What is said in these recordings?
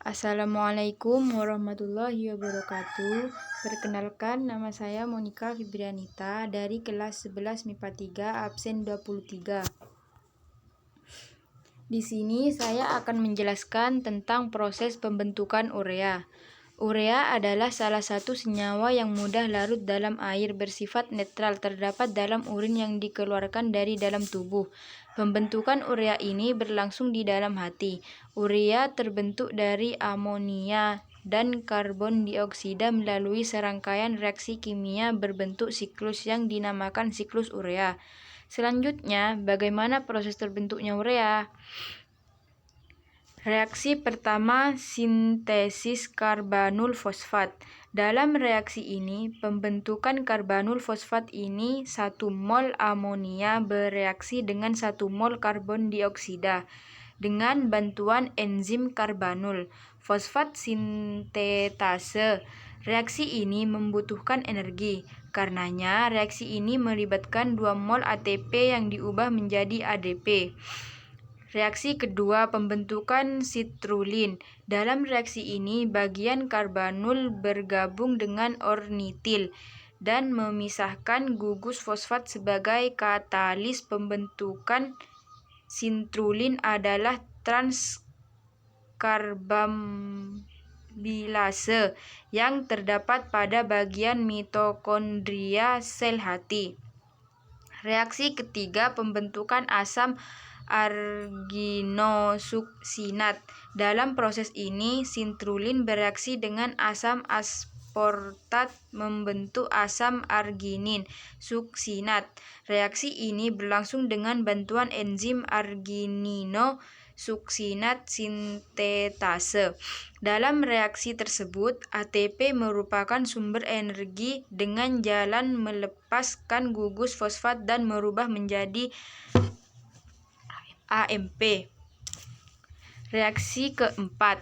Assalamualaikum warahmatullahi wabarakatuh. Perkenalkan, nama saya Monica Fibrianita dari kelas 11 MIPA 3 absen 23. Di sini saya akan menjelaskan tentang proses pembentukan urea. Urea adalah salah satu senyawa yang mudah larut dalam air, bersifat netral, terdapat dalam urin yang dikeluarkan dari dalam tubuh. Pembentukan urea ini berlangsung di dalam hati. Urea terbentuk dari amonia dan karbon dioksida melalui serangkaian reaksi kimia berbentuk siklus yang dinamakan siklus urea. Selanjutnya, bagaimana proses terbentuknya urea? Reaksi pertama, sintesis karbonul fosfat. Dalam reaksi ini, pembentukan karbonul fosfat ini 1 mol amonia bereaksi dengan 1 mol karbon dioksida dengan bantuan enzim karbonul fosfat sintetase. Reaksi ini membutuhkan energi. Karenanya, reaksi ini melibatkan 2 mol ATP yang diubah menjadi ADP. Reaksi kedua, pembentukan sitrulin. Dalam reaksi ini, bagian karbonul bergabung dengan ornitil dan memisahkan gugus fosfat sebagai katalis. Pembentukan sitrulin adalah transkarbamilase yang terdapat pada bagian mitokondria sel hati. Reaksi ketiga, pembentukan asam arginosuksinat. Dalam proses ini, sitrulin bereaksi dengan asam aspartat membentuk asam arginin suksinat. Reaksi ini berlangsung dengan bantuan enzim arginino suksinat sintetase. Dalam reaksi tersebut, ATP merupakan sumber energi dengan jalan melepaskan gugus fosfat dan merubah menjadi AMP. Reaksi keempat,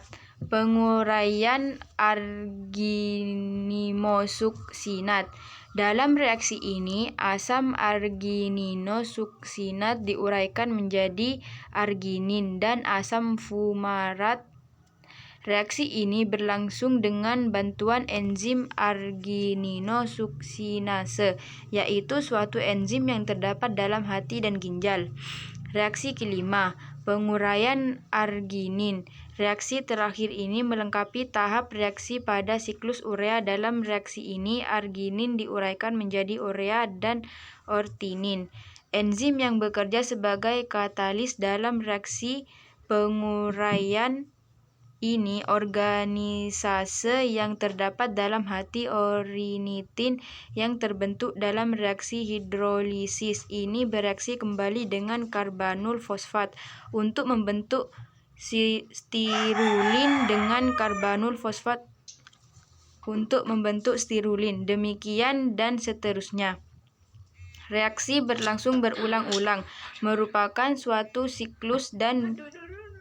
penguraian arginimosuksinat. Dalam reaksi ini, asam argininosuksinat diuraikan menjadi arginin dan asam fumarat. Reaksi ini berlangsung dengan bantuan enzim argininosuksinase, yaitu suatu enzim yang terdapat dalam hati dan ginjal. Reaksi kelima, penguraian arginin. Reaksi terakhir ini melengkapi tahap reaksi pada siklus urea. Dalam reaksi ini, arginin diuraikan menjadi urea dan ortinin, enzim yang bekerja sebagai katalis dalam reaksi penguraian ini. Organisase yang terdapat dalam hati ornitin yang terbentuk dalam reaksi hidrolisis ini bereaksi kembali dengan karbonul fosfat untuk membentuk stirulin dengan karbonul fosfat untuk membentuk stirulin. Demikian dan seterusnya. Reaksi berlangsung berulang-ulang, merupakan suatu siklus dan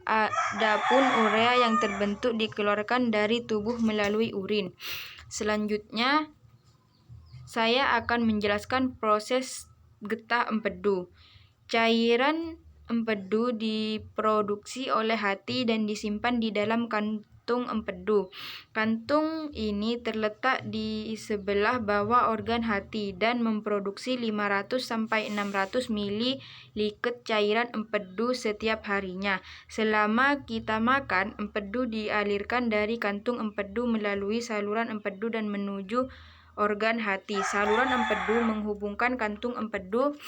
adapun urea yang terbentuk dikeluarkan dari tubuh melalui urin. Selanjutnya, saya akan menjelaskan proses getah empedu. Cairan empedu diproduksi oleh hati dan disimpan di dalam kantung empedu. Kantung ini terletak di sebelah bawah organ hati dan memproduksi 500-600 ml cairan empedu setiap harinya. Selama kita makan, empedu dialirkan dari kantung empedu melalui saluran empedu dan menuju organ hati. Saluran empedu menghubungkan kantung empedu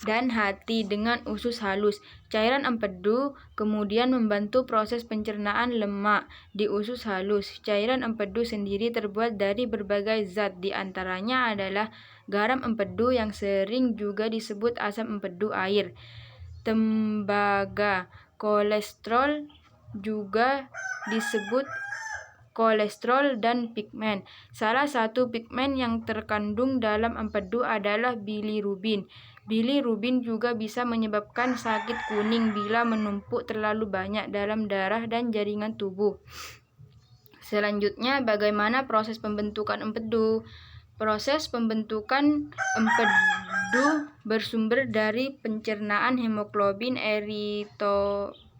dan hati dengan usus halus. Cairan empedu kemudian membantu proses pencernaan lemak di usus halus. Cairan empedu sendiri terbuat dari berbagai zat, di antaranya adalah garam empedu yang sering juga disebut asam empedu air, tembaga, kolesterol juga disebut kolesterol, dan pigmen. Salah satu pigmen yang terkandung dalam empedu adalah bilirubin. Bilirubin juga bisa menyebabkan sakit kuning bila menumpuk terlalu banyak dalam darah dan jaringan tubuh. Selanjutnya, bagaimana proses pembentukan empedu? Proses pembentukan empedu bersumber dari pencernaan hemoglobin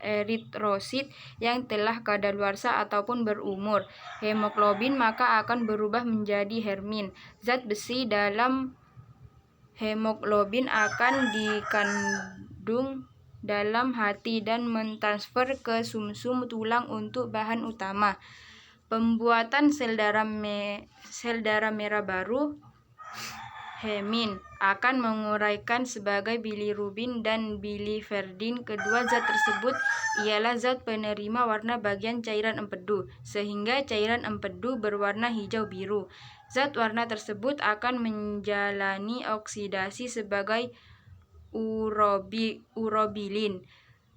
eritrosit yang telah kadaluarsa ataupun berumur. Hemoglobin maka akan berubah menjadi hermin. Zat besi dalam hemoglobin akan dikandung dalam hati dan mentransfer ke sumsum tulang untuk bahan utama. Pembuatan sel darah merah baru, hemin, akan menguraikan sebagai bilirubin dan biliverdin. Kedua zat tersebut ialah zat penerima warna bagian cairan empedu, sehingga cairan empedu berwarna hijau biru. Zat warna tersebut akan menjalani oksidasi sebagai urobilin.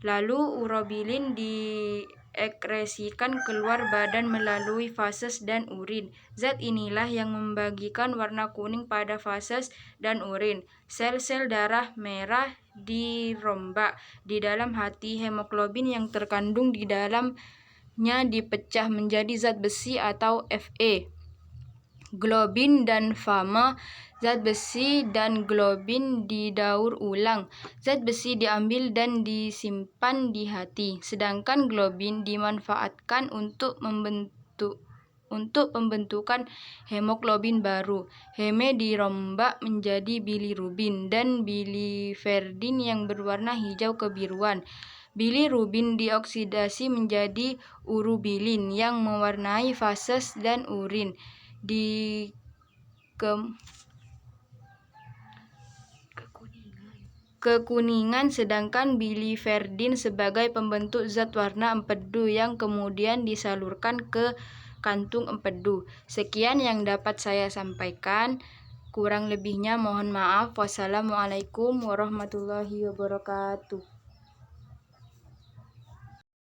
Lalu urobilin diekskresikan keluar badan melalui fases dan urin. Zat inilah yang membagikan warna kuning pada fases dan urin. Sel-sel darah merah dirombak di dalam hati. Hemoglobin yang terkandung di dalamnya dipecah menjadi zat besi atau Fe. Globin dan fama. Zat besi dan globin didaur ulang. Zat besi diambil dan disimpan di hati, sedangkan globin dimanfaatkan untuk pembentukan hemoglobin baru. Heme dirombak menjadi bilirubin dan biliverdin yang berwarna hijau kebiruan. Bilirubin dioksidasi menjadi urobilin yang mewarnai fases dan urin. Kekuningan, sedangkan biliverdin sebagai pembentuk zat warna empedu yang kemudian disalurkan ke kantung empedu. Sekian yang dapat saya sampaikan. Kurang lebihnya mohon maaf. Wassalamualaikum warahmatullahi wabarakatuh.